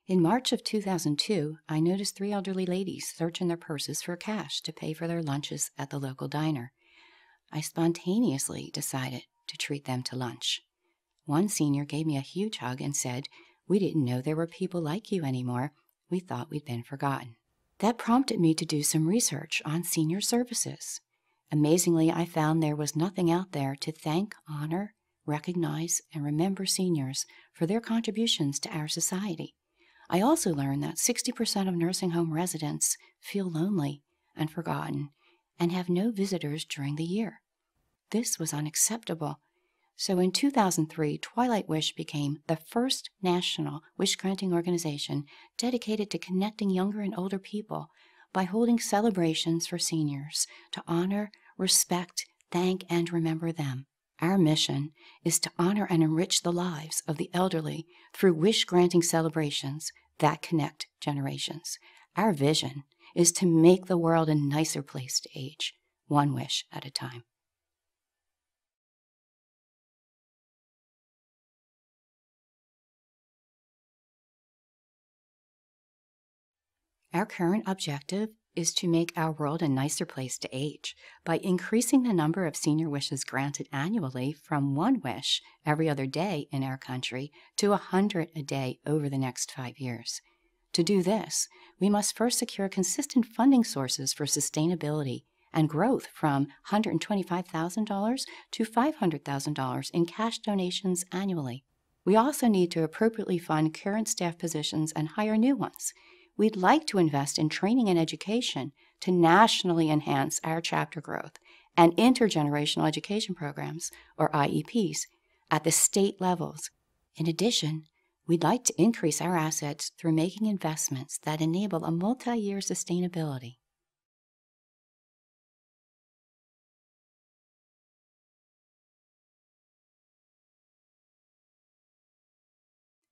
In March of 2002, I noticed three elderly ladies searching their purses for cash to pay for their lunches at the local diner. I spontaneously decided to treat them to lunch. One senior gave me a huge hug and said, "We didn't know there were people like you anymore. We thought we'd been forgotten." That prompted me to do some research on senior services. Amazingly, I found there was nothing out there to thank, honor, recognize, and remember seniors for their contributions to our society. I also learned that 60% of nursing home residents feel lonely and forgotten and have no visitors during the year. This was unacceptable. So in 2003, Twilight Wish became the first national wish-granting organization dedicated to connecting younger and older people by holding celebrations for seniors to honor, respect, thank, and remember them. Our mission is to honor and enrich the lives of the elderly through wish-granting celebrations that connect generations. Our vision is to make the world a nicer place to age, one wish at a time. Our current objective is to make our world a nicer place to age by increasing the number of senior wishes granted annually from one wish every other day in our country to 100 a day over the next 5 years. To do this, we must first secure consistent funding sources for sustainability and growth from $125,000 to $500,000 in cash donations annually. We also need to appropriately fund current staff positions and hire new ones. We'd like to invest in training and education to nationally enhance our chapter growth and intergenerational education programs, or IEPs, at the state levels. In addition, we'd like to increase our assets through making investments that enable a multi-year sustainability.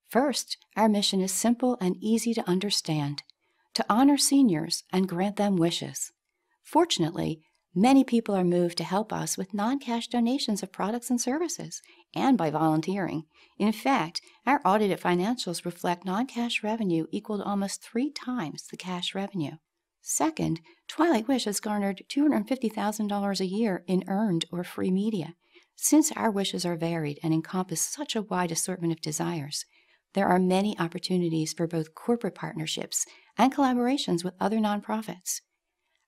First, our mission is simple and easy to understand: to honor seniors and grant them wishes. Fortunately, many people are moved to help us with non-cash donations of products and services, and by volunteering. In fact, our audited financials reflect non-cash revenue equal to almost 3 times the cash revenue. Second, Twilight Wish has garnered $250,000 a year in earned or free media. Since our wishes are varied and encompass such a wide assortment of desires, there are many opportunities for both corporate partnerships and collaborations with other nonprofits.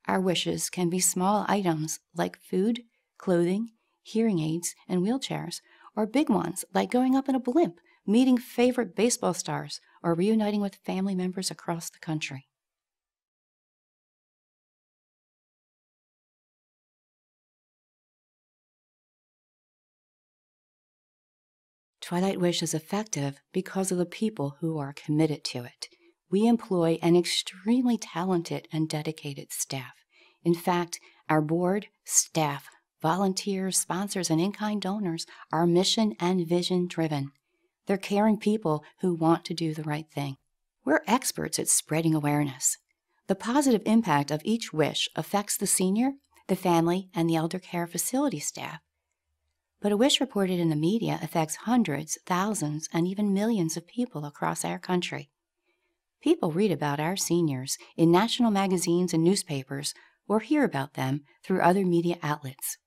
Our wishes can be small items like food, clothing, hearing aids, and wheelchairs, or big ones like going up in a blimp, meeting favorite baseball stars, or reuniting with family members across the country. Twilight Wish is effective because of the people who are committed to it. We employ an extremely talented and dedicated staff. In fact, our board, staff, volunteers, sponsors, and in-kind donors are mission and vision driven. They're caring people who want to do the right thing. We're experts at spreading awareness. The positive impact of each wish affects the senior, the family, and the elder care facility staff. But a wish reported in the media affects hundreds, thousands, and even millions of people across our country. People read about our seniors in national magazines and newspapers, or hear about them through other media outlets.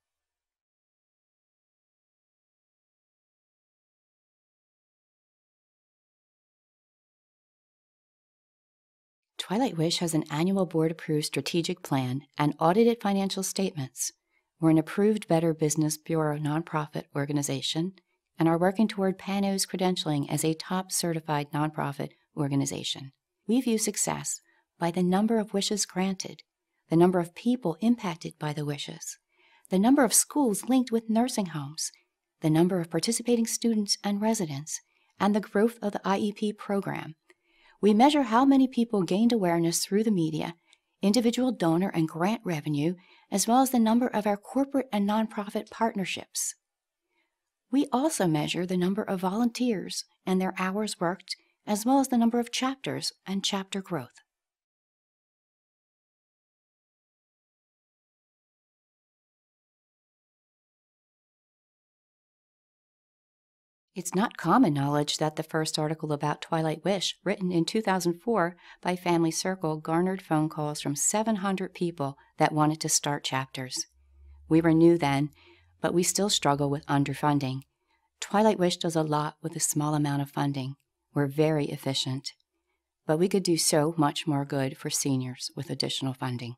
Twilight Wish has an annual board-approved strategic plan and audited financial statements. We're an approved Better Business Bureau nonprofit organization and are working toward PANO's credentialing as a top certified nonprofit organization. We view success by the number of wishes granted, the number of people impacted by the wishes, the number of schools linked with nursing homes, the number of participating students and residents, and the growth of the IEP program. We measure how many people gained awareness through the media, individual donor and grant revenue, as well as the number of our corporate and nonprofit partnerships. We also measure the number of volunteers and their hours worked, as well as the number of chapters and chapter growth. It's not common knowledge that the first article about Twilight Wish, written in 2004 by Family Circle, garnered phone calls from 700 people that wanted to start chapters. We were new then, but we still struggle with underfunding. Twilight Wish does a lot with a small amount of funding. We're very efficient. But we could do so much more good for seniors with additional funding.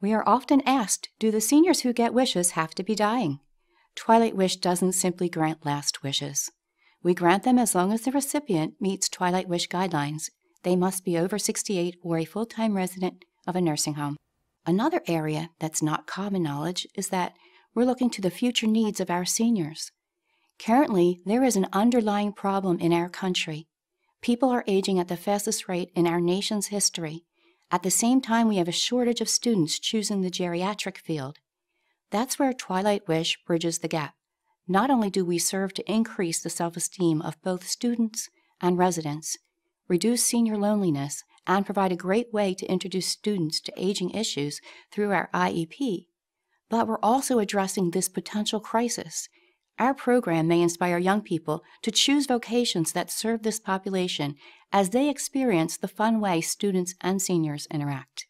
We are often asked, do the seniors who get wishes have to be dying? Twilight Wish doesn't simply grant last wishes. We grant them as long as the recipient meets Twilight Wish guidelines. They must be over 68 or a full-time resident of a nursing home. Another area that's not common knowledge is that we're looking to the future needs of our seniors. Currently, there is an underlying problem in our country. People are aging at the fastest rate in our nation's history. At the same time, we have a shortage of students choosing the geriatric field. That's where Twilight Wish bridges the gap. Not only do we serve to increase the self-esteem of both students and residents, reduce senior loneliness, and provide a great way to introduce students to aging issues through our IEP, but we're also addressing this potential crisis. Our program may inspire young people to choose vocations that serve this population as they experience the fun way students and seniors interact.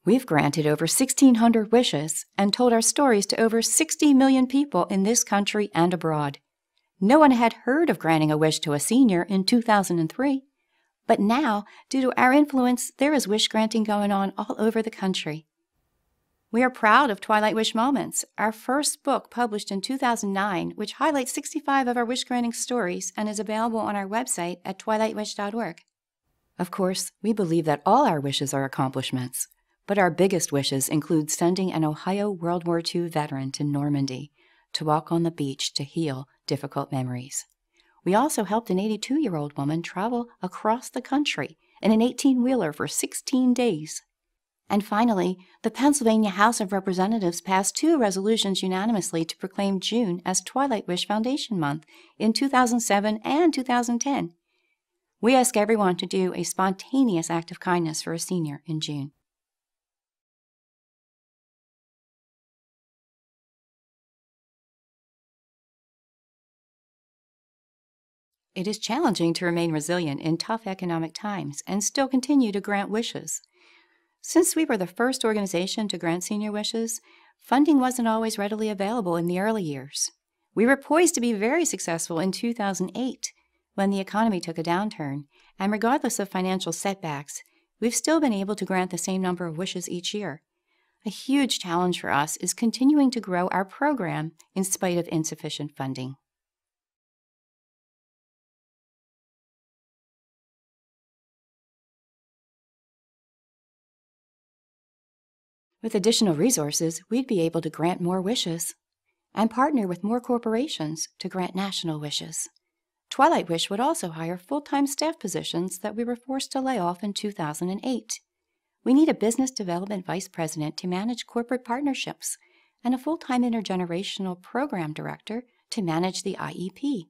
We've granted over 1,600 wishes and told our stories to over 60 million people in this country and abroad. No one had heard of granting a wish to a senior in 2003. But now, due to our influence, there is wish granting going on all over the country. We are proud of Twilight Wish Moments, our first book published in 2009, which highlights 65 of our wish granting stories and is available on our website at twilightwish.org. Of course, we believe that all our wishes are accomplishments, but our biggest wishes include sending an Ohio World War II veteran to Normandy to walk on the beach to heal difficult memories. We also helped an 82-year-old woman travel across the country in an 18-wheeler for 16 days. And finally, the Pennsylvania House of Representatives passed 2 resolutions unanimously to proclaim June as Twilight Wish Foundation Month in 2007 and 2010. We ask everyone to do a spontaneous act of kindness for a senior in June. It is challenging to remain resilient in tough economic times and still continue to grant wishes. Since we were the first organization to grant senior wishes, funding wasn't always readily available in the early years. We were poised to be very successful in 2008 when the economy took a downturn, and regardless of financial setbacks, we've still been able to grant the same number of wishes each year. A huge challenge for us is continuing to grow our program in spite of insufficient funding. With additional resources, we'd be able to grant more wishes and partner with more corporations to grant national wishes. Twilight Wish would also hire full-time staff positions that we were forced to lay off in 2008. We need a business development vice president to manage corporate partnerships and a full-time intergenerational program director to manage the IEP.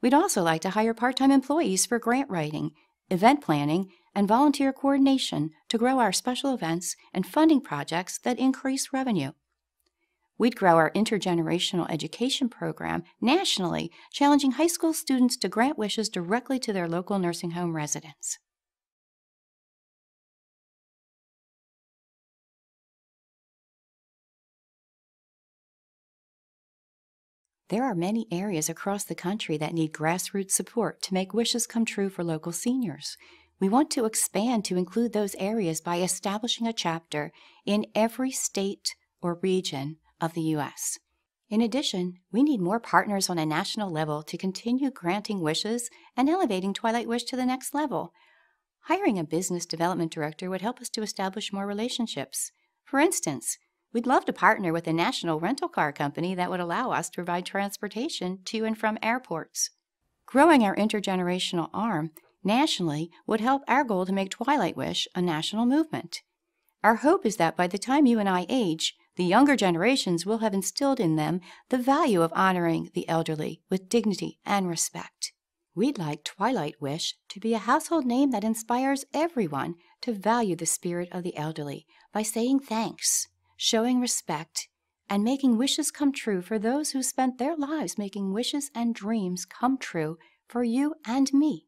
We'd also like to hire part-time employees for grant writing, event planning, and volunteer coordination to grow our special events and funding projects that increase revenue. We'd grow our intergenerational education program nationally, challenging high school students to grant wishes directly to their local nursing home residents. There are many areas across the country that need grassroots support to make wishes come true for local seniors. We want to expand to include those areas by establishing a chapter in every state or region of the U.S. In addition, we need more partners on a national level to continue granting wishes and elevating Twilight Wish to the next level. Hiring a business development director would help us to establish more relationships. For instance, we'd love to partner with a national rental car company that would allow us to provide transportation to and from airports. Growing our intergenerational arm nationally would help our goal to make Twilight Wish a national movement. Our hope is that by the time you and I age, the younger generations will have instilled in them the value of honoring the elderly with dignity and respect. We'd like Twilight Wish to be a household name that inspires everyone to value the spirit of the elderly by saying thanks, showing respect, and making wishes come true for those who spent their lives making wishes and dreams come true for you and me.